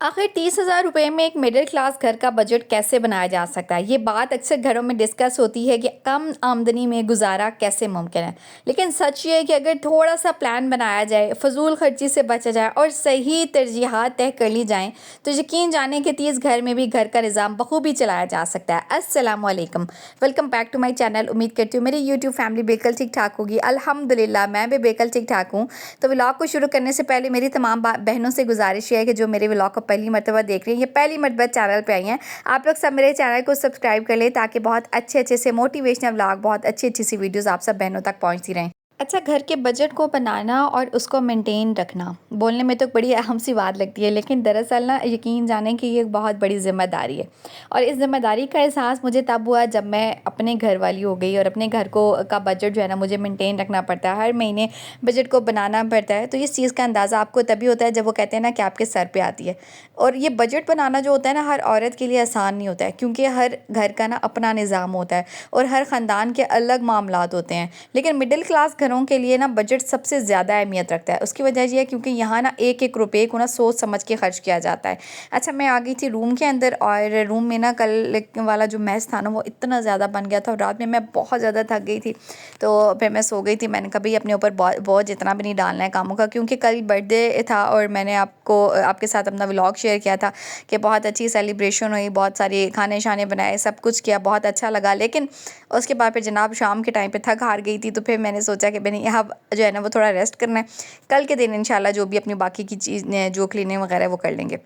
आखिर 30,000 रुपये में एक मिडिल क्लास घर का बजट कैसे बनाया जा सकता है? ये बात अक्सर घरों में डिस्कस होती है कि कम आमदनी में गुजारा कैसे मुमकिन है। लेकिन सच ये है कि अगर थोड़ा सा प्लान बनाया जाए, फजूल खर्ची से बचा जाए और सही तरजीहात तय कर ली जाएं, तो यकीन जाने कि 30 घर में भी घर का निज़ाम बखूबी चलाया जा सकता है। अस्सलाम वालेकुम, welcome back to my channel. उम्मीद करती हूँ मेरी यूट्यूब फैमिली बिल्कुल ठीक ठाक होगी। अल्हम्दुलिल्लाह मैं भी बिल्कुल ठीक ठाक हूँ। तो व्लॉग को शुरू करने से पहले मेरी तमाम बहनों से गुजारिश है कि जो मेरे व्लॉग को पहली मर्तबा देख रही हैं, ये पहली मर्तबा चैनल पे आई हैं, आप लोग सब मेरे चैनल को सब्सक्राइब कर लें ताकि बहुत अच्छे से मोटिवेशनल व्लॉग, बहुत अच्छी सी वीडियोस आप सब बहनों तक पहुंचती रहें। अच्छा, घर के बजट को बनाना और उसको मेंटेन रखना बोलने में तो बड़ी अहम सी बात लगती है, लेकिन दरअसल ना यकीन जाने कि ये एक बहुत बड़ी ज़िम्मेदारी है। और इस ज़िम्मेदारी का एहसास मुझे तब हुआ जब मैं अपने घर वाली हो गई और अपने घर को का बजट जो है ना मुझे मेंटेन रखना पड़ता है, हर महीने बजट को बनाना पड़ता है। तो इस चीज़ का अंदाज़ा आपको तभी होता है जब वो कहते हैं ना कि आपके सर पे आती है। और ये बजट बनाना जो होता है ना, हर औरत के लिए आसान नहीं होता है, क्योंकि हर घर का ना अपना निज़ाम होता है और हर ख़ानदान के अलग मामलात होते हैं। लेकिन मिडिल क्लास घरों के लिए ना बजट सबसे ज़्यादा अहमियत रखता है। उसकी वजह ये है क्योंकि यहाँ ना एक एक रुपये को ना सोच समझ के खर्च किया जाता है। अच्छा, मैं आ गई थी रूम के अंदर और रूम में ना कल वाला जो मैस था ना वो इतना ज़्यादा बन गया था और रात में मैं बहुत ज़्यादा थक गई थी, तो फिर मैं सो गई थी। मैंने कभी अपने ऊपर बहुत जितना भी नहीं डालना है कामों का, क्योंकि कल बर्थडे था और मैंने आपके साथ अपना व्लॉग शेयर किया था कि बहुत अच्छी सेलिब्रेशन हुई, बहुत सारे खाने शाने बनाए, सब कुछ किया, बहुत अच्छा लगा। लेकिन उसके बाद फिर जनाब शाम के टाइम पे थक हार गई थी, तो फिर मैंने सोचा कि मैंने यहाँ जो है ना वो थोड़ा रेस्ट करना है। कल के दिन इंशाल्लाह जो भी अपनी बाकी की चीज़ जो क्लीनिंग वगैरह वो कर लेंगे।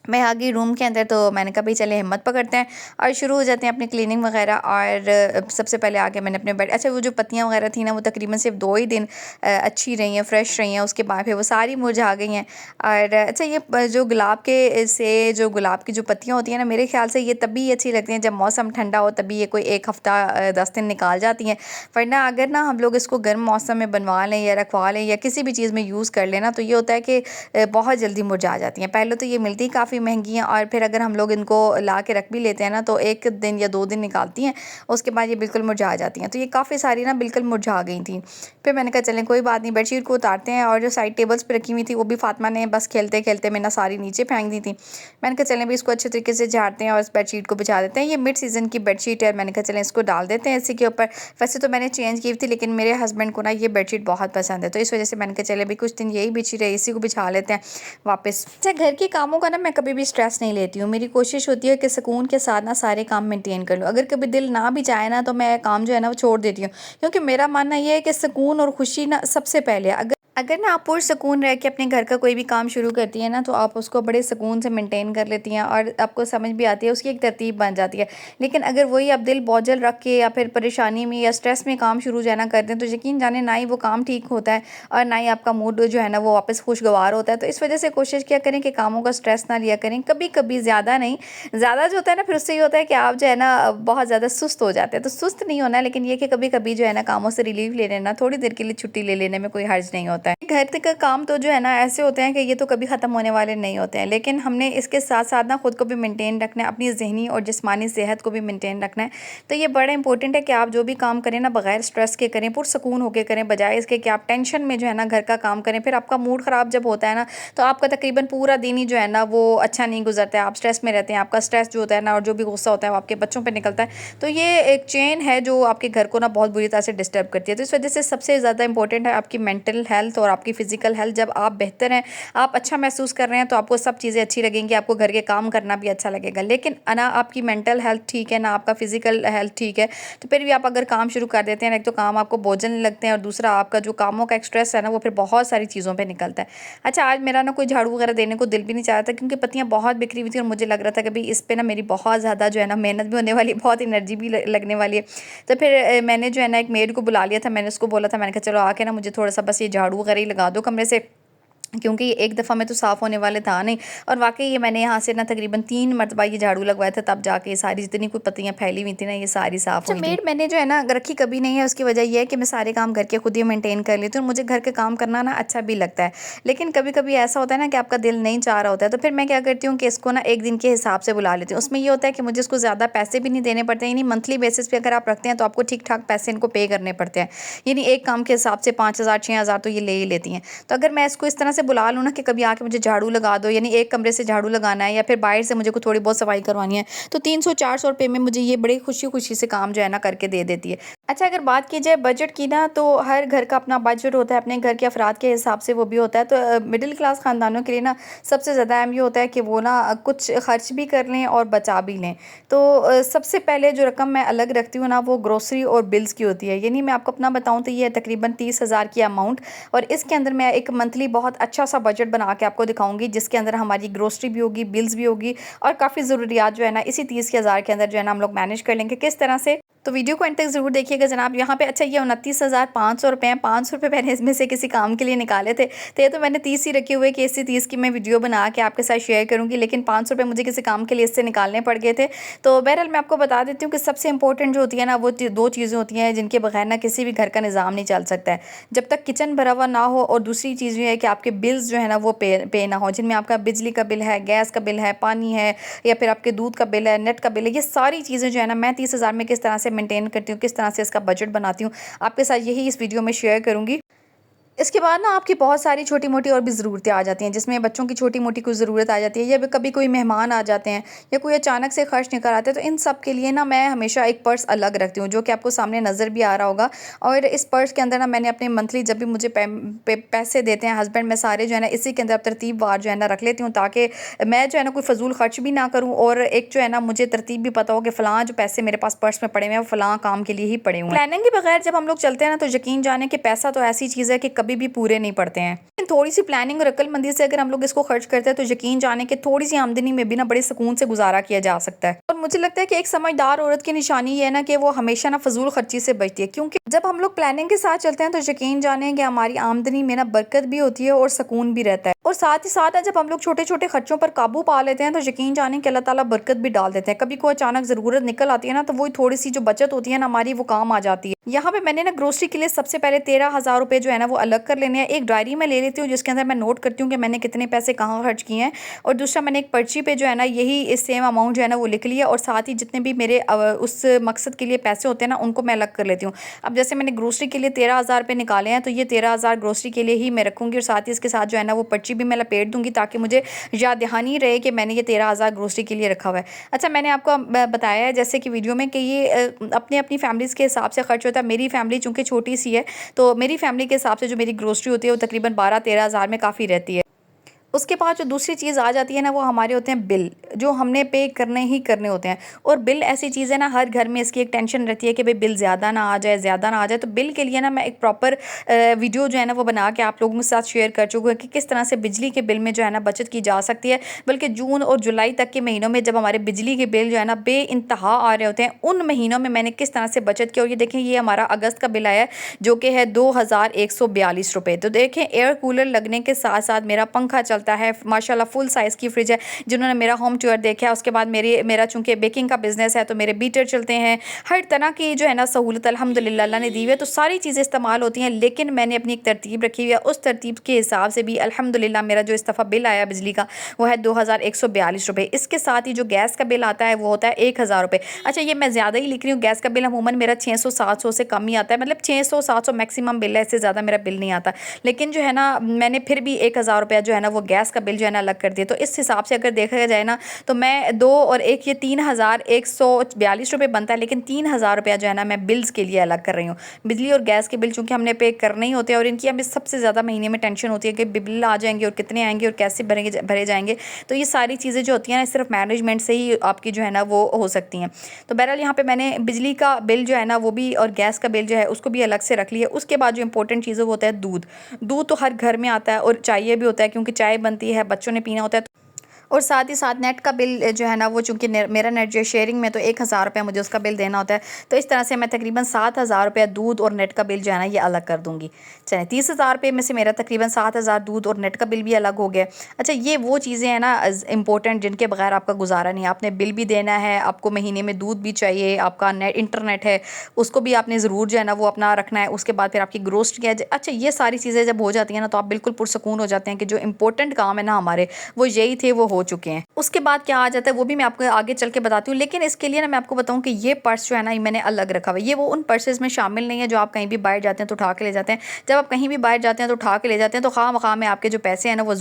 मैं आ गई रूम के अंदर, तो मैंने कहा भाई चले हिम्मत पकड़ते हैं और शुरू हो जाते हैं अपनी क्लीनिंग वगैरह। और सबसे पहले आके मैंने अपने बेड, अच्छा वो जो पत्तियां वगैरह थी ना वो तकरीबन सिर्फ 2 ही दिन अच्छी रही हैं, फ्रेश रही हैं, उसके बाद फिर वो सारी मुरझा गई हैं। और अच्छा, ये जो गुलाब के से जो गुलाब की जो पत्तियां होती हैं ना, मेरे ख्याल से ये तभी अच्छी लगती हैं जब मौसम ठंडा हो, तभी ये कोई 1 हफ़्ता 10 दिन निकाल जाती हैं। वरना अगर ना हम लोग इसको गर्म मौसम में बनवा लें या रखवा लें या किसी भी चीज़ में यूज़ कर लेना, तो ये होता है कि बहुत जल्दी मुरझा जाती हैं। पहले तो ये मिलती काफ़ी महंगी हैं और फिर अगर हम लोग इनको ला के रख भी लेते हैं ना तो 1 दिन या 2 दिन निकालती हैं, उसके बाद ये बिल्कुल मुरझा जाती हैं। तो ये काफ़ी सारी ना बिल्कुल मुरझा गई थी। फिर मैंने कहा चलें कोई बात नहीं, बेडशीट को उतारते हैं। और जो साइड टेबल्स पे रखी हुई थी वो भी फातिमा ने बस खेलते खेलते में ना सारी नीचे फेंक दी थी। मैंने कहा चलें भी इसको अच्छे तरीके से झाड़ते हैं और इस बेडशीट को बिछा देते हैं। ये मिड सीज़न की बेडशीट है, मैंने कहा चलें इसको डाल देते हैं इसी के ऊपर। वैसे तो मैंने चेंज की थी, लेकिन मेरे हस्बैंड को ना ये बेडशीट बहुत पसंद है, तो इस वजह से मैंने कहा चले भी कुछ दिन यही बिछी रही, इसी को बिछा लेते हैं वापस। अच्छा, घर के कामों का ना मैं कभी भी स्ट्रेस नहीं लेती हूँ। मेरी कोशिश होती है कि सुकून के साथ ना सारे काम मेंटेन कर लूँ। अगर कभी दिल ना भी चाहे ना तो मैं काम जो है ना वो छोड़ देती हूँ, क्योंकि मेरा मानना ये है कि सुकून और खुशी ना सबसे पहले है। अगर अगर ना आप पुरसुकून रह के अपने घर का कोई भी काम शुरू करती हैं ना, तो आप उसको बड़े सुकून से मेंटेन कर लेती हैं और आपको समझ भी आती है, उसकी एक तरतीब बन जाती है। लेकिन अगर वही आप दिल बोझल रख के या फिर परेशानी में या स्ट्रेस में काम शुरू जो है ना कर दें, तो यकीन जाने ना ही वो काम ठीक होता है और ना ही आपका मूड जो है ना वो वापस खुशगवार होता है। तो इस वजह से कोशिश किया करें कि कामों का स्ट्रेस ना लिया करें, कभी कभी ज़्यादा नहीं। ज़्यादा जो होता है ना फिर उससे ये होता है कि आप जो है ना बहुत ज़्यादा सुस्त हो जाते हैं। तो सुस्त नहीं होना है, लेकिन ये कि कभी कभी जो है ना कामों से रिलीफ ले लेना, थोड़ी देर के लिए छुट्टी ले लेने में कोई हर्ज नहीं होता है। घर तक का काम तो जो है ना ऐसे होते हैं कि ये तो कभी ख़त्म होने वाले नहीं होते हैं, लेकिन हमने इसके साथ साथ ना खुद को भी मेंटेन रखना है, अपनी जहनी और जिस्मानी सेहत को भी मेंटेन रखना है। तो ये बड़ा इंपॉर्टेंट है कि आप जो भी काम करें ना बगैर स्ट्रेस के करें, पुरसुकून होकर करें, बजाय इसके कि आप टेंशन में जो है ना घर का काम करें। फिर आपका मूड ख़राब जब होता है ना, तो आपका तकरीबन पूरा दिन ही जो है ना वो अच्छा नहीं गुजरता है, आप स्ट्रेस में रहते हैं। आपका स्ट्रेस जो होता है ना और जो भी गुस्सा होता है वो आपके बच्चों पर निकलता है। तो ये एक चेन है जो आपके घर को ना बहुत बुरी तरह से डिस्टर्ब करती है। तो इस वजह से सबसे ज़्यादा इंपॉर्टेंट है आपकी मेंटल हेल्थ और आपकी फ़िज़िकल हेल्थ। जब आप बेहतर हैं, आप अच्छा महसूस कर रहे हैं, तो आपको सब चीज़ें अच्छी लगेंगी, आपको घर के काम करना भी अच्छा लगेगा। लेकिन ना आपकी मेंटल हेल्थ ठीक है, ना आपका फिजिकल हेल्थ ठीक है, तो फिर भी आप अगर काम शुरू कर देते हैं, एक तो काम आपको बोझल लगते हैं और दूसरा आपका जो कामों का स्ट्रेस है ना वो फिर बहुत सारी चीज़ों पे निकलता है। अच्छा, आज मेरा ना कोई झाड़ू वगैरह देने को दिल भी नहीं चाह रहा था, क्योंकि पत्तियां बहुत बिखरी हुई थी और मुझे लग रहा था कि भाई इस पर ना मेरी बहुत ज़्यादा जो है ना मेहनत भी होने वाली है, बहुत एनर्जी भी लगने वाली है। तो फिर मैंने जो है ना एक मेड को बुला लिया था। मैंने उसको बोला था, मैंने कहा चलो आके ना मुझे थोड़ा सा बस ये झाड़ू वगैरह ही लगा दो कमरे से, क्योंकि एक दफ़ा में तो साफ़ होने वाले था नहीं। और वाकई ये मैंने यहाँ से ना तकरीबन 3 मरतबा ये झाड़ू लगवाया था, तब जाके सारी जितनी कोई पत्तियाँ फैली हुई थी ना ये सारी साफ़ हुई थी। मेड मैंने जो है ना रखी कभी नहीं है, उसकी वजह यह है कि मैं सारे काम घर के खुद ही मेंटेन कर लेती हूँ और मुझे घर के काम करना ना अच्छा भी लगता है। लेकिन कभी कभी ऐसा होता है ना कि आपका दिल नहीं चाह रहा होता है, तो फिर मैं क्या करती हूँ कि इसको ना एक दिन के हिसाब से बुला लेती हूँ। उसमें ये होता है कि मुझे इसको ज़्यादा पैसे भी नहीं देने पड़ते, यानी मंथली बेसिस पे अगर आप रखते हैं तो आपको ठीक ठाक पैसे इनको पे करने पड़ते हैं। यानी एक काम के हिसाब से 5,000 6,000 तो ये ले ही लेती हैं। तो अगर मैं इसको इस तरह से बुला लूँ ना कि कभी आके मुझे झाड़ू लगा दो, यानी एक कमरे से झाड़ू लगाना है या फिर बाहर से मुझे को थोड़ी बहुत सफाई करवानी है, तो 300-400 रुपए में मुझे ये बड़ी खुशी-खुशी से काम जो है ना करके दे देती है। अच्छा, अगर बात की जाए बजट की ना, तो हर घर का अपना बजट होता है, अपने घर के अफराद के हिसाब से वो भी होता है। तो मिडिल क्लास ख़ानदानों के लिए ना सबसे ज़्यादा अहम ये होता है कि वो ना कुछ खर्च भी कर लें और बचा भी लें। तो सबसे पहले जो रकम मैं अलग रखती हूँ ना, वो ग्रोसरी और बिल्स की होती है। यानी मैं आपको अपना बताऊँ तो ये है तकरीबन 30,000 की अमाउंट, और इसके अंदर मैं एक मंथली बहुत अच्छा सा बजट बना के आपको दिखाऊँगी, जिसके अंदर हमारी ग्रोसरी भी होगी, बिल्स भी होगी, और काफ़ी ज़रूरियात जो है ना इसी 30,000 के अंदर जो है ना हम लोग मैनेज कर लेंगे। किस तरह से? तो वीडियो को एंड तक ज़रूर देखिएगा जनाब। यहाँ पे अच्छा ये 29,500 रुपए हैं, 500 रुपए मैंने इसमें से किसी काम के लिए निकाले थे, तो ये तो मैंने 30 ही रखे हुए कि इसी 30 की मैं वीडियो बना के आपके साथ शेयर करूँगी, लेकिन 500 रुपए मुझे किसी काम के लिए इससे निकालने पड़ गए थे। तो बहरहाल मैं आपको बता देती हूँ कि सबसे इंपॉर्टेंट जो होती है ना, वो 2 चीज़ें होती हैं जिनके बगैर ना किसी भी घर का निज़ाम नहीं चल सकता है। जब तक किचन भरा हुआ ना हो, और दूसरी चीज़ ये है कि आपके बिल्स जो है ना वो पे ना हो, जिनमें आपका बिजली का बिल है, गैस का बिल है, पानी है, या फिर आपके दूध का बिल है, नेट का बिल है। ये सारी चीज़ें जो है ना मैं 30,000 में किस तरह से मेंटेन करती हूँ, किस तरह से इसका बजट बनाती हूँ, आपके साथ यही इस वीडियो में शेयर करूँगी। इसके बाद ना आपकी बहुत सारी छोटी-मोटी और भी ज़रूरतें आ जाती हैं, जिसमें बच्चों की छोटी-मोटी कोई ज़रूरत आ जाती है, या कभी कोई मेहमान आ जाते हैं, या कोई अचानक से खर्च निकल आते हैं। तो इन सब के लिए ना मैं हमेशा एक पर्स अलग रखती हूँ, जो कि आपको सामने नज़र भी आ रहा होगा। और इस पर्स के अंदर ना मैंने अपने मंथली जब भी मुझे पैसे देते हैं हस्बैंड, मैं सारे जो है ना इसी के अंदर तरतीबवार जो है ना रख लेती हूँ, ताकि मैं जो है ना कोई फ़ज़ूल खर्च भी ना करूँ, और एक जो है ना मुझे तरतीब भी पता हो कि फ़लाँ जो पैसे मेरे पास पर्स में पड़े हुए हैं, वो फ़लाँ काम के लिए ही पड़े हुए हैं। प्लानिंग के बगैर जब हम लोग चलते हैं ना, तो यकीन जाने कि पैसा तो ऐसी चीज़ है कि कभी भी पूरे नहीं पड़ते हैं। लेकिन थोड़ी सी प्लानिंग और अक्लमंदी से अगर हम लोग इसको खर्च करते हैं, तो यकीन जाने कि थोड़ी सी आमदनी में भी ना बड़े सुकून से गुजारा किया जा सकता है। और मुझे लगता है कि एक समझदार औरत की निशानी ये है ना कि वो हमेशा ना फजूल खर्ची से बचती है, क्योंकि जब हम लोग प्लानिंग के साथ चलते हैं, तो यकीन जाने कि हमारी आमदनी में ना बरकत भी होती है और सुकून भी रहता है। और साथ ही साथ जब हम लोग छोटे छोटे खर्चों पर काबू पा लेते हैं, तो यकीन जाने कि अल्लाह ताला बरकत भी डाल देते हैं। कभी कोई अचानक ज़रूरत निकल आती है ना, तो वही थोड़ी सी जो बचत होती है ना हमारी, वो काम आ जाती है। यहाँ पे मैंने ना ग्रोसरी के लिए सबसे पहले 13,000 रुपए जो है ना वो अलग कर लेने हैं। एक डायरी में ले लेती हूँ, जिसके अंदर मैं नोट करती हूँ कि मैंने कितने पैसे कहाँ खर्च किए हैं, और दूसरा मैंने एक पर्ची पे जो है ना यही इस सेम अमाउंट जो है ना वो लिख लिया, और साथ ही जितने भी मेरे उस मकसद के लिए पैसे होते हैं ना, उनको मैं अलग कर लेती हूँ। अब जैसे मैंने ग्रोसरी के लिए 13,000 रुपये निकाले हैं, तो ये 13,000 ग्रोसरी के लिए ही मैं रखूँगी, और साथ ही इसके साथ जो है ना वो पर्ची भी मैं लपेट दूँगी, ताकि मुझे याद दहानी रहे कि मैंने ये 13,000 ग्रोसरी के लिए रखा हुआ है। अच्छा, मैंने आपको बताया है जैसे कि वीडियो में कि ये अपनी अपनी फैमिलीज़ के हिसाब से खर्च होता है। मेरी फैमिली चूँकि छोटी सी है, तो मेरी फैमिली के हिसाब से जो मेरी ग्रोसरी होती है वो तकरीबन 12-13,000 में काफ़ी रहती है। उसके बाद जो दूसरी चीज़ आ जाती है ना, वो हमारे होते हैं बिल, जो हमने पे करने ही करने होते हैं। और बिल ऐसी चीज़ है ना, हर घर में इसकी एक टेंशन रहती है कि भाई बिल ज़्यादा ना आ जाए, ज़्यादा ना आ जाए। तो बिल के लिए ना मैं एक प्रॉपर वीडियो जो है ना वो बना के आप लोगों के साथ शेयर कर चुकी हूँ कि किस तरह से बिजली के बिल में जो है ना बचत की जा सकती है। बल्कि जून और जुलाई तक के महीनों में जब हमारे बिजली के बिल जो है ना बेइंतहा आ रहे होते हैं, उन महीनों में मैंने किस तरह से बचत की। और ये देखें, ये हमारा अगस्त का बिल आया है, जो कि है 2,142 रुपये। तो देखें, एयर कूलर लगने के साथ साथ मेरा पंखा चलता है, माशाल्लाह फुल साइज़ की फ्रिज है। जिन्होंने मेरा होम टूर देखा है, उसके बाद मेरा चूँकि बेकिंग का बिज़नेस है, तो मेरे बीटर चलते हैं। हर तरह की जो है ना सहूलत अल्हम्दुलिल्लाह अल्लाह ने दी हुई है, तो सारी चीज़ें इस्तेमाल होती हैं। लेकिन मैंने अपनी एक तरतीब रखी हुई है, उस तरतीब के हिसाब से भी अल्हम्दुलिल्लाह मेरा जो इस दफ़ा बिल आया बिजली का, वो है 2,142 रुपये। इसके साथ ही जो गैस का बिल आता है वो होता है 1,000 रुपये। अच्छा, ये मैं ज़्यादा ही लिख रही हूँ। गैस का बिल अमूमन मेरा 600-700 से कम ही आता है, मतलब 600-700 मैक्सिमम बिल है, इससे ज़्यादा मेरा बिल नहीं आता। लेकिन जो है ना मैंने फिर भी 1,000 रुपया जो है ना वो गैस का बिल जो है ना अलग कर दिया। तो इस हिसाब से अगर देखा जाए ना, तो मैं 2 और 1 ये 3,142 रुपये बनता है। लेकिन 3,000 रुपया जो है ना मैं बिल्स के लिए अलग कर रही हूँ। बिजली और गैस के बिल चूँकि हमने पे करने ही होते हैं, और इनकी हमें सबसे ज़्यादा महीने में टेंशन होती है कि बिल आ जाएंगे और कितने आएंगे और कैसे भरे जाएंगे। तो ये सारी चीज़ें जो होती हैं ना, सिर्फ मैनेजमेंट से ही आपकी जो है ना वो हो सकती हैं। तो बहरहाल यहाँ पे मैंने बिजली का बिल जो है ना वो भी, और गैस का बिल जो है उसको भी अलग से रख लिया। उसके बाद जो इंपॉर्टेंट चीज़ वो होता है दूध। दूध तो हर घर में आता है, और चाहिए भी होता है, क्योंकि चाय बनती है, बच्चों ने पीना होता है। और साथ ही साथ नेट का बिल जो है ना वो चूँकि मेरा नेट जो शेयरिंग में, तो 1,000 रुपये मुझे उसका बिल देना होता है। तो इस तरह से मैं तकरीबन 7,000 रुपये दूध और नेट का बिल जो है ना ये अलग कर दूँगी। चलें, 30,000 रुपये में से मेरा तकरीबन 7,000 दूध और नेट का बिल भी अलग हो गया। अच्छा, ये वो चीज़ें हैं ना इंपॉर्टेंट, जिनके बगैर आपका गुजारा नहीं है। आपने बिल भी देना है, आपको महीने में दूध भी चाहिए, आपका इंटरनेट है उसको भी आपने ज़रूर जो है ना वो अपना रखना है। उसके बाद फिर आपकी ग्रोसरी है। अच्छा, ये सारी चीज़ें जब हो जाती हैं ना, तो आप बिल्कुल पुरसकून हो जाते हैं कि जो इंपॉर्टेंट काम है ना हमारे, वो यही थे, वो हो चुके हैं। उसके बाद क्या आ जाता है वो भी मैं आपको आगे चल के बताती हूँ, लेकिन इसके लिए ना मैं आपको बताऊँ कि ये पर्स जो है ना ये मैंने अलग रखा हुआ है। ये वो उन पर्सेज़ में शामिल नहीं है जो आप कहीं भी बाहर जाते हैं तो उठा के ले जाते हैं। जब आप कहीं भी बाहर जाते हैं तो उठा के ले जाते हैं तो खामखा में आपके जो पैसे हैं ना वो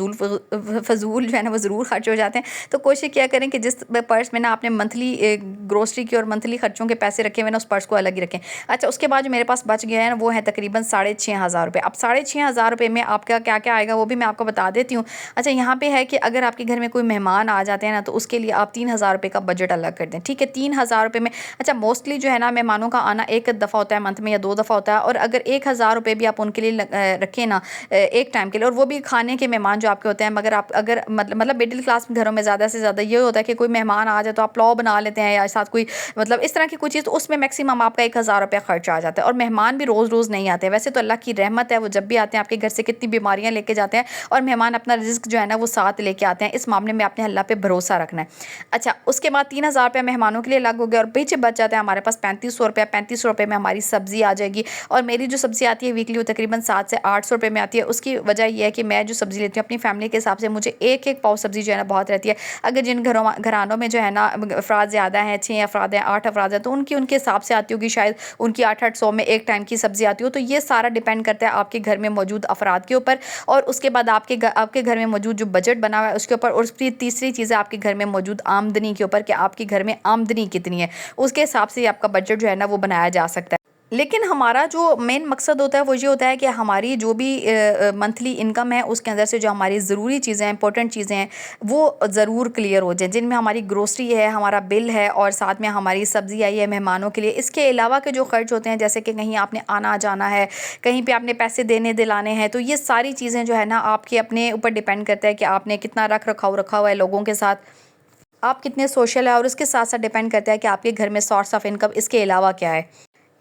फजूल जो है ना वो ज़रूर खर्च हो जाते हैं। तो कोशिश किया करें कि जिस पर्स में ना आपने मंथली ग्रोसरी की और मंथली खर्चों के पैसे रखे हुए ना उस पर्स को अलग ही रखें। अच्छा, उसके बाद जो मेरे पास बच गया है ना वो है तकरीबन 6,500 रुपये। अब 6,500 रुपये में आपका क्या क्या आएगा वो भी मैं आपको बता देती हूँ। अच्छा, यहाँ पे है कि अगर आपके घर में कोई मेहमान आ जाते हैं ना तो उसके लिए आप 3,000 रुपये का बजट अलग कर दें, ठीक है। 3,000 रुपये में अच्छा मोस्टली जो है ना मेहमानों का आना एक दफ़ा होता है मंथ में या 2 दफ़ा होता है, और अगर 1,000 रुपये भी आप उनके लिए रखें ना एक टाइम के लिए, और वो भी खाने के मेहमान जो आपके होते हैं, मगर आप अगर मतलब मिडिल क्लास घरों में ज़्यादा से ज़्यादा ये होता है कि कोई मेहमान आ जाए तो आप पुलाव बना लेते हैं या साथ कोई मतलब इस तरह की कोई चीज़, तो उसमें मैक्सिमम आपका 1,000 रुपया खर्च आ जाता है। और मेहमान भी रोज़ रोज़ नहीं आते, वैसे तो अल्लाह की रहमत है वो जब भी आते हैं आपके घर से कितनी बीमारियां लेके जाते हैं, और मेहमान अपना रिस्क जो है ना वो साथ लेके आते हैं। इस मामले में आपने अल्लाह पे भरोसा रखना है। अच्छा, उसके बाद 3,000 रुपया मेहमानों के लिए अलग हो गया, और पीछे बच जाता है हमारे पास 3,500 रुपया। 3,500 रुपये में हमारी सब्ज़ी आ जाएगी, और मेरी जो सब्ज़ी आती है वीकली वो तकरीबन 700 से 800 रुपये में आती है। उसकी वजह यह है कि मैं जो सब्ज़ी लेती हूँ अपनी फैमिली के हिसाब से मुझे एक एक पाव सब्ज़ी जो है ना बहुत रहती है। अगर जिन घरानों में जो है ना अफराद ज़्यादा हैं, 6 अफराद हैं, 8 अफराद हैं, तो उनके हिसाब से आती होगी, शायद उनकी 800 में एक टाइम की सब्ज़ी आती हो। तो ये सारा डिपेंड करता है आपके घर में मौजूद अफराद के ऊपर, और उसके बाद आपके घर में मौजूद जो बजट बना हुआ है उसके ऊपर, और उसकी तीसरी चीज़ है आपके घर में मौजूद आमदनी के ऊपर कि आपके घर में आमदनी कितनी है। उसके हिसाब से आपका बजट जो है ना वो बनाया जा सकता है। लेकिन हमारा जो मेन मकसद होता है वो ये होता है कि हमारी जो भी मंथली इनकम है उसके अंदर से जो हमारी ज़रूरी चीज़ें हैं, इंपॉर्टेंट चीज़ें हैं, वो ज़रूर क्लियर हो जाए, जिनमें हमारी ग्रोसरी है, हमारा बिल है, और साथ में हमारी सब्ज़ी आई है मेहमानों के लिए। इसके अलावा के जो खर्च होते हैं, जैसे कि कहीं आपने आना जाना है, कहीं पर आपने पैसे देने दिलाने हैं, तो ये सारी चीज़ें जो है ना आपके अपने ऊपर डिपेंड करता है कि आपने कितना रखा हुआ है लोगों के साथ, आप कितने सोशल है, और उसके साथ साथ डिपेंड करता है कि आपके घर में सोर्स ऑफ इनकम इसके अलावा क्या है।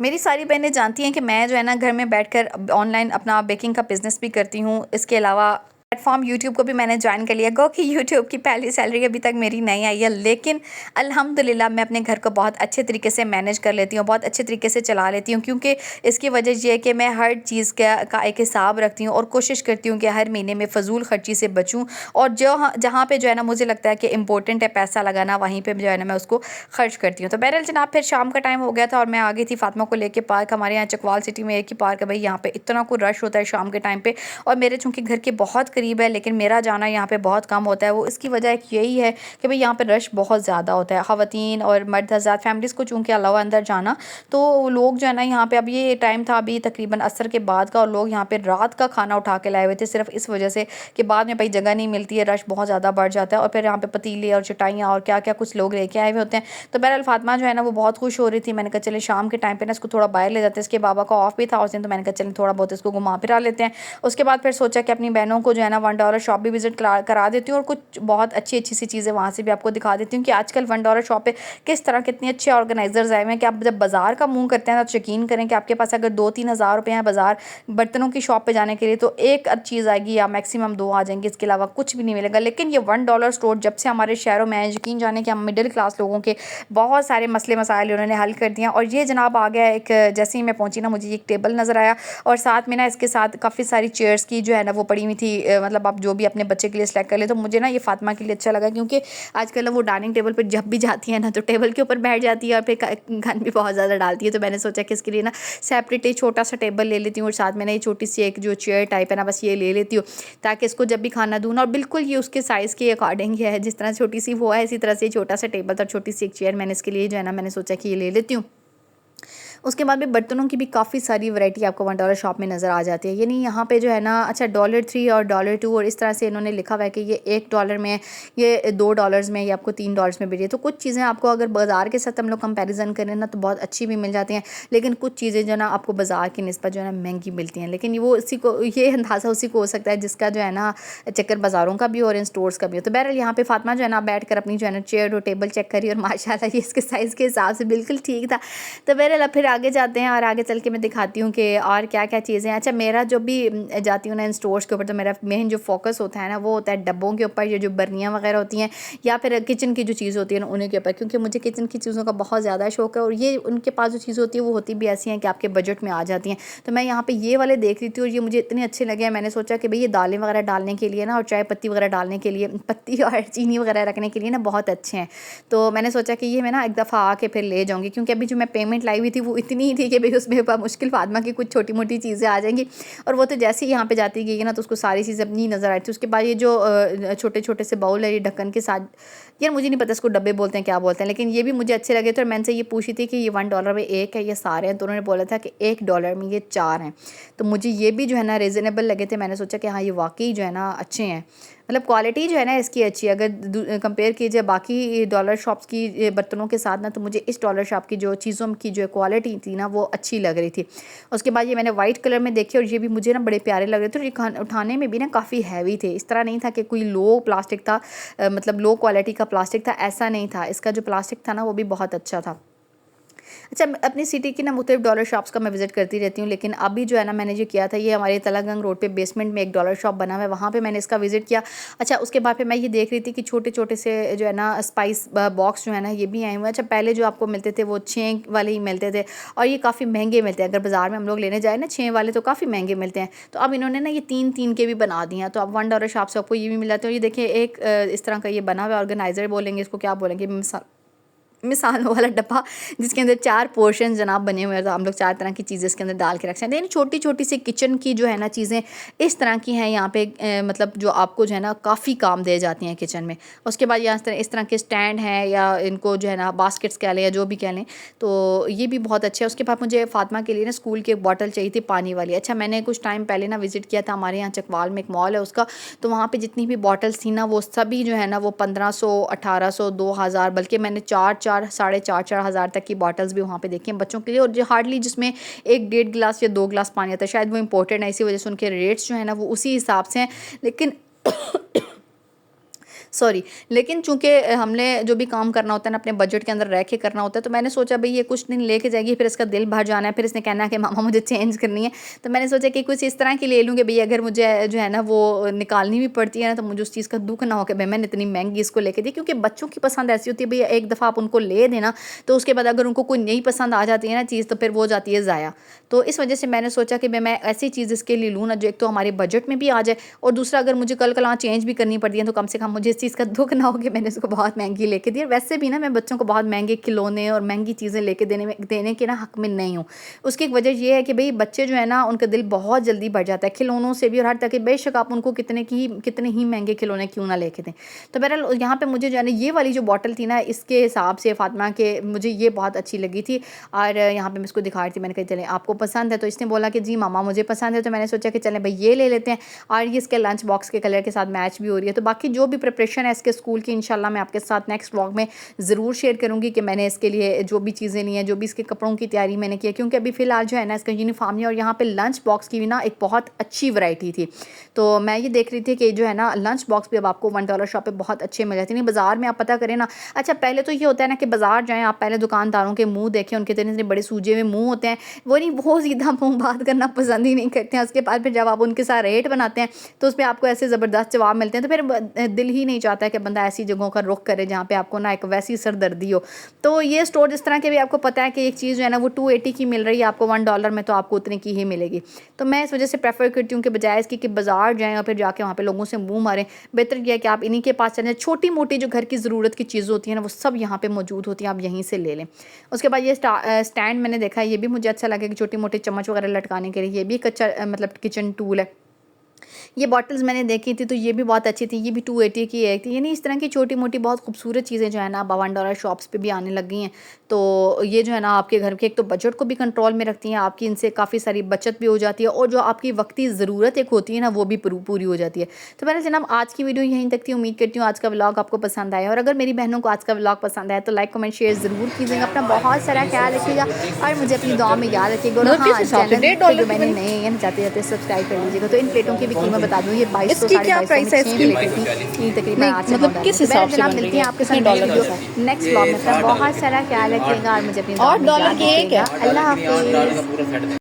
मेरी सारी बहनें जानती हैं कि मैं जो है ना घर में बैठकर ऑनलाइन अपना बेकिंग का बिज़नेस भी करती हूँ। इसके अलावा प्लेटफॉर्म यूट्यूब को भी मैंने ज्वाइन कर लिया। गो कि यूट्यूब की पहली सैलरी अभी तक मेरी नहीं आई है, लेकिन अल्हम्दुलिल्लाह मैं अपने घर को बहुत अच्छे तरीके से मैनेज कर लेती हूँ, बहुत अच्छे तरीके से चला लेती हूँ, क्योंकि इसकी वजह ये है कि मैं हर चीज़ का एक हिसाब रखती हूँ, और कोशिश करती हूँ कि हर महीने में फ़जूल खर्ची से बचूँ, और जहाँ पे जो है ना मुझे लगता है कि इंपॉर्टेंट है पैसा लगाना, वहीं पर जो है ना मैं उसको खर्च करती हूँ। तो बहरहाल जनाब, फिर शाम का टाइम हो गया था और मैं आ गई थी फातिमा को लेके पार्क। हमारे यहाँ चकवाल सिटी में एक ही पार्क है भाई, यहाँ पे इतना कोई रश होता है शाम के टाइम पे, और मेरे चूँकि घर के बहुत करीब है, लेकिन मेरा जाना यहाँ पे बहुत कम होता है। वो इसकी वजह एक यही है कि भाई यहाँ पे रश बहुत ज़्यादा होता है, ख़वातीन और मर्द हज़रात फैमिलीज़ को चूँकि अलाउ अंदर जाना, तो लोग जो है ना यहाँ पे, अब ये टाइम था अभी तकरीबन असर के बाद का, और लोग यहाँ पे रात का खाना उठा के लाए हुए थे, सिर्फ इस वजह से कि बाद में भाई जगह नहीं मिलती है, रश बहुत ज़्यादा बढ़ जाता है, और फिर यहाँ पे पतीले और चटाइयाँ और क्या क्या कुछ लोग लेके आए हुए होते हैं। तो बहरहाल फातिमा जो है ना वो बहुत खुश हो रही थी। मैंने कहा चले शाम के टाइम पे ना इसको थोड़ा बाहर ले जाते हैं, इसके बाबा का ऑफ भी था उस दिन, तो मैंने कहा चलें थोड़ा बहुत इसको घुमा फिरा लेते हैं। उसके बाद फिर सोचा कि अपनी बहनों को जो है ना $1 शॉप भी विजिट करा देती हूँ, और कुछ बहुत अच्छी अच्छी सी चीज़ें वहाँ से भी आपको दिखा देती हूँ कि आजकल $1 शॉप पे किस तरह कितने अच्छे ऑर्गेनाइजर्स आए हुए हैं कि आप जब बाज़ार का मुंह करते हैं तो यकीन करें कि आपके पास अगर 2-3 हज़ार रुपये हैं बाज़ार बर्तनों की शॉप पे जाने के लिए, तो एक चीज़ आएगी या मैक्सिमम 2 आ जाएंगी, इसके अलावा कुछ भी नहीं मिलेगा। लेकिन ये $1 स्टोर जब से हमारे शहरों में, यकीन जाने कि हम मिडिल क्लास लोगों के बहुत सारे मसले मसाइल उन्होंने हल कर दिए। और ये जनाब आ गया एक, जैसे ही मैं पहुंची ना मुझे एक टेबल नज़र आया, और साथ में ना इसके साथ काफ़ी सारी चेयर्स की जो है ना वो पड़ी हुई थी, मतलब आप जो भी अपने बच्चे के लिए सेलेक्ट कर ले। तो मुझे ना ये फातिमा के लिए अच्छा लगा, क्योंकि आजकल वो डाइनिंग टेबल पर जब भी जाती है ना तो टेबल के ऊपर बैठ जाती है और फिर गन भी बहुत ज़्यादा डालती है। तो मैंने सोचा कि इसके लिए ना सेपरेट एक छोटा सा टेबल ले लेती हूँ, और साथ में ना ये छोटी सी एक जो चेयर टाइप है ना बस ये ले लेती हूँ, ताकि इसको जब भी खाना दूँ ना, और बिल्कुल ये उसके साइज़ के अकॉर्डिंग है, जिस तरह छोटी सी वो है इसी तरह से छोटा सा टेबल था, छोटी सी एक चेयर मैंने इसके लिए जो है ना मैंने सोचा कि ये ले लेती हूँ। उसके बाद में बर्तनों की भी काफ़ी सारी वैरायटी आपको $1 शॉप में नज़र आ जाती है। यानी यहाँ पे जो है ना, अच्छा $3 और $2 और इस तरह से इन्होंने लिखा हुआ है कि ये $1 में, ये $2 में, ये आपको $3 में मिल रही है। तो कुछ चीज़ें आपको अगर बाज़ार के साथ हम लोग कंपैरिजन करें ना तो बहुत अच्छी भी मिल जाती हैं, लेकिन कुछ चीज़ें जो है ना आपको बाज़ार की निस्बत जो है ना महंगी मिलती हैं। लेकिन वो इसी को, ये अंदाज़ा उसी को हो सकता है जिसका जो है ना चक्कर बाज़ारों का भी और इन स्टोर्स का भी हो। तो बहरहाल यहाँ पे फातिमा जो है ना बैठ कर अपनी जो है ना चेयर और टेबल चेक करी, और माशाल्लाह ये इसके साइज़ के हिसाब से बिल्कुल ठीक था। तो बहरहाल फिर आगे जाते हैं और आगे चल के मैं दिखाती हूँ कि और क्या क्या चीज़ें हैं। अच्छा, मेरा जो भी जाती हूँ ना इन स्टोर्स के ऊपर, तो मेरा मेन जो फोकस होता है ना वो होता है डब्बों के ऊपर, ये जो बर्नियाँ वगैरह होती हैं या फिर किचन की जो चीज़ होती है ना उन्हीं के ऊपर, क्योंकि मुझे किचन की चीज़ों का बहुत ज़्यादा शौक है और ये उनके पास जो चीज़ होती है वो होती भी ऐसी हैं कि आपके बजट में आ जाती हैं। तो मैं यहाँ पे ये वाले देख रही थी और ये मुझे इतने अच्छे लगे, मैंने सोचा कि भाई ये दालें वगैरह डालने के लिए ना और चाय पत्ती वगैरह डालने के लिए, पत्ती और चीनी वगैरह रखने के लिए ना बहुत अच्छे हैं। तो मैंने सोचा कि ये मैं ना एक दफ़ा आके फिर ले जाऊँगी, क्योंकि अभी जो मैं पेमेंट लाई हुई थी वो इतनी ही थी कि भाई उसमें मुश्किल फातिमा की कुछ छोटी मोटी चीज़ें आ जाएंगी, और वो तो जैसे ही यहाँ पे जाती गई ना तो उसको सारी चीज़ें अपनी नज़र आई थी। उसके बाद ये जो छोटे छोटे से बाउल है ये ढक्कन के साथ, यार मुझे नहीं पता इसको डब्बे बोलते हैं क्या बोलते हैं, लेकिन ये भी मुझे अच्छे लगे थे। और मैंने से ये पूछी थी कि ये $1 में एक है या सारे हैं, तो उन्होंने बोला था कि $1 में ये 4 हैं। तो मुझे ये भी जो है ना रीज़नेबल लगे थे। मैंने सोचा कि हाँ ये वाकई जो है ना अच्छे हैं, मतलब क्वालिटी जो है ना इसकी अच्छी है। अगर कंपेयर कीजिए बाकी डॉलर शॉप्स की बर्तनों के साथ ना, तो मुझे इस डॉलर शॉप की जो चीज़ों की जो क्वालिटी थी ना वो अच्छी लग रही थी। उसके बाद ये मैंने वाइट कलर में देखे और ये भी मुझे ना बड़े प्यारे लग रहे थे, और ये उठाने में भी ना काफ़ी हैवी थे। इस तरह नहीं था कि कोई लो प्लास्टिक था, मतलब लो क्वालिटी का प्लास्टिक था, ऐसा नहीं था। इसका जो प्लास्टिक था ना वो भी बहुत अच्छा था। अच्छा, अपनी सिटी की ना मुख्तलिफ डॉलर शॉप्स का मैं विज़िट करती रहती हूँ, लेकिन अभी जो है ना मैंने जो किया था, ये हमारे तलागंग रोड पे बेसमेंट में एक डॉलर शॉप बना हुआ है, वहाँ पे मैंने इसका विज़िट किया। अच्छा, उसके बाद फिर मैं ये देख रही थी कि छोटे छोटे से जो है ना स्पाइस बॉक्स जो है ना ये भी आए हुए हैं। अच्छा, पहले जो आपको मिलते थे वो 6 वाले ही मिलते थे और ये काफ़ी महंगे मिलते हैं। अगर बाज़ार में हम लोग लेने जाए ना 6 वाले तो काफ़ी महंगे मिलते हैं, तो अब इन्होंने ना ये 3-3 के भी बना दिए हैं। तो अब $1 शॉप से आपको ये भी मिल जाते हैं। ये देखिए एक इस तरह का ये बना हुआ है, ऑर्गेनाइज़र बोलेंगे इसको, क्या बोलेंगे, मिसालों वाला डब्बा, जिसके अंदर 4 पोर्शन जनाब बने हुए हैं। तो हम लोग 4 तरह की चीज़ें इसके अंदर डाल के रख सकते हैं। यानी छोटी छोटी सी किचन की जो है ना चीज़ें इस तरह की हैं यहाँ पे, मतलब जो आपको जो है ना काफ़ी काम दे जाती हैं किचन में। उसके बाद यहाँ इस तरह के स्टैंड हैं या इनको जो है ना बास्केट्स कह लें या जो भी कह लें, तो ये भी बहुत अच्छे है। उसके बाद मुझे फातिमा के लिए ना स्कूल की एक बॉटल चाहिए थी पानी वाली। अच्छा, मैंने कुछ टाइम पहले ना विज़िट किया था, हमारे यहाँ चकवाल में एक मॉल है उसका, तो वहाँ पर जितनी भी बॉटल्स थी ना वो सभी जो है ना वो 1500, 1800, 2000, बल्कि मैंने 4-4, 4,500 हज़ार तक की बॉटल्स भी वहाँ पे देखी हैं बच्चों के लिए, और जो हार्डली जिसमें 1-1.5 गिलास या 2 गिलास पानी आता है, शायद वो इम्पोर्टेड है, इसी वजह से उनके रेट्स जो है ना वो उसी हिसाब से हैं। लेकिन सॉरी, लेकिन चूंकि हमने जो भी काम करना होता है ना अपने बजट के अंदर रह के करना होता है, तो मैंने सोचा भाई ये कुछ दिन लेके जाएगी, फिर इसका दिल भर जाना है, फिर इसने कहना है कि मामा मुझे चेंज करनी है। तो मैंने सोचा कि कुछ इस तरह की ले लूँगी भाई, अगर मुझे जो है ना वो निकालनी भी पड़ती है ना तो मुझे उस चीज़ का दुख ना हो कि भाई मैंने इतनी महंगी इसको लेके दी, क्योंकि बच्चों की पसंद ऐसी होती है भैया, एक दफ़ा आप उनको ले देना तो उसके बाद अगर उनको कोई नई पसंद आ जाती है ना चीज़, तो फिर वो जाती है ज़ाया। तो इस वजह से मैंने सोचा कि मैं ऐसी चीज़ इसके लिए लूँ ना जो एक तो हमारे बजट में भी आ जाए, और दूसरा अगर मुझे कल कल चेंज भी करनी पड़ती है तो कम से कम मुझे इस चीज़ का दुख ना हो कि मैंने इसको बहुत महंगी लेके दी। और वैसे भी ना मैं बच्चों को बहुत महंगे खिलौने और महंगी चीज़ें लेके देने के ना हक में नहीं हूँ। उसकी एक वजह ये है कि भाई बच्चे जो है ना उनका दिल बहुत जल्दी भर जाता है खिलौनों से भी, और हर तक कि बेशक आप उनको कितने ही महंगे खिलौने क्यों ना लेके दें। तो बहरहाल यहाँ पे मुझे जो है ना ये वाली जो बॉटल थी ना इसके हिसाब से फातिमा के मुझे ये बहुत अच्छी लगी थी, और यहाँ पे मैं इसको दिखा रही थी। मैंने कहा चले आपको पसंद है, तो इसने बोला कि जी मामा मुझे पसंद है, तो मैंने सोचा कि चलें भाई ये ले लेते हैं, और ये इसके लंच बॉक्स के कलर के साथ मैच भी हो रही है। तो बाकी जो भी प्रिपरेशन है इसके स्कूल की इंशाल्लाह मैं आपके साथ नेक्स्ट व्लॉग में ज़रूर शेयर करूँगी कि मैंने इसके लिए जो भी चीज़ें ली हैं, जो भी इसके कपड़ों की तैयारी मैंने की है, क्योंकि अभी फ़िलहाल जो है ना इसका यूनिफॉर्म है। और यहाँ पे लंच बॉक्स की भी ना एक बहुत अच्छी वैरायटी थी, तो मैं ये देख रही थी कि जो है ना लंच बॉक्स भी अब आपको $1 शॉप पे बहुत अच्छे मिल जाते हैं। नहीं बाज़ार में आप पता करें ना, अच्छा पहले तो ये होता है ना कि बाज़ार जाएँ आप, पहले दुकानदारों के मुँह देखें, उनके इतने बड़े सूजे हुए मुँह होते हैं, वो नहीं वो सीधा मुँह बात करना पसंद ही नहीं करते हैं। उसके बाद फिर जब आप उनके साथ रेट बनाते हैं तो उसमें आपको ऐसे ज़बरदस्त जवाब मिलते हैं, तो फिर दिल ही नहीं चाहता है कि बंदा ऐसी जगहों का रुख करे जहाँ पे आपको ना एक वैसी सरदर्दी हो। तो ये स्टोर जिस तरह के भी आपको पता है कि एक चीज़ जो है ना वो 280 की मिल रही है आपको $1 में, तो आपको उतने की ही मिलेगी। तो मैं इस वजह से प्रेफर करती हूँ कि बजाय इसकी कि बाज़ार जाएँ और फिर जाके वहाँ पे लोगों से मुँह मारें, बेहतर यह है कि आप इन्हीं के पास चलें। छोटी मोटी जो घर की ज़रूरत की चीज़ें होती हैं ना वो सब यहाँ पे मौजूद होती हैं, आप यहीं से ले लें। उसके बाद ये स्टैंड मैंने देखा, ये भी मुझे अच्छा लगा कि छोटी मोटी चम्मच वगैरह लटकाने के लिए ये भी एक अच्छा मतलब किचन टूल है। ये बॉटल्स मैंने देखी थी तो ये भी बहुत अच्छी थी, ये भी 280 की एक थी। यानी इस तरह की छोटी मोटी बहुत खूबसूरत चीज़ें जो है ना अब $1 शॉप्स पे भी आने लग गई हैं। तो ये जो है ना आपके घर के एक तो बजट को भी कंट्रोल में रखती हैं, आपकी इनसे काफ़ी सारी बचत भी हो जाती है, और जो आपकी वक्ती ज़रूरत एक होती है ना वो भी पूरी हो जाती है। तो मैंने जनाब आज की वीडियो यहीं तक थी। उम्मीद करती हूँ आज का व्लॉग आपको पसंद आया, और अगर मेरी बहनों को आज का व्लॉग पसंद आया तो लाइक कमेंट शेयर ज़रूर कीजिएगा। अपना बहुत सारा ख्याल रखिएगा और मुझे अपनी दुआ में याद रखिएगा। और हाँ, चैनल जो मैंने नए हैं चाहते सब्सक्राइब कर लीजिएगा। तो इन प्लेटों की भी कीमत बता दूँ, ये 2200 इसकी क्या प्राइस है इसकी? तकरीबन 8 से 9 मतलब किस हिसाब से जनाब बन रही मिलती है है? आपके कितने साथ डॉलर वीडियो का? नेक्स्ट ब्लॉग में। बहुत सारा ख्याल रखिएगा और मुझे अपनी दुआ 8 में डॉलर याद की एक है। रखिएगा। अल्लाह हाफिज़।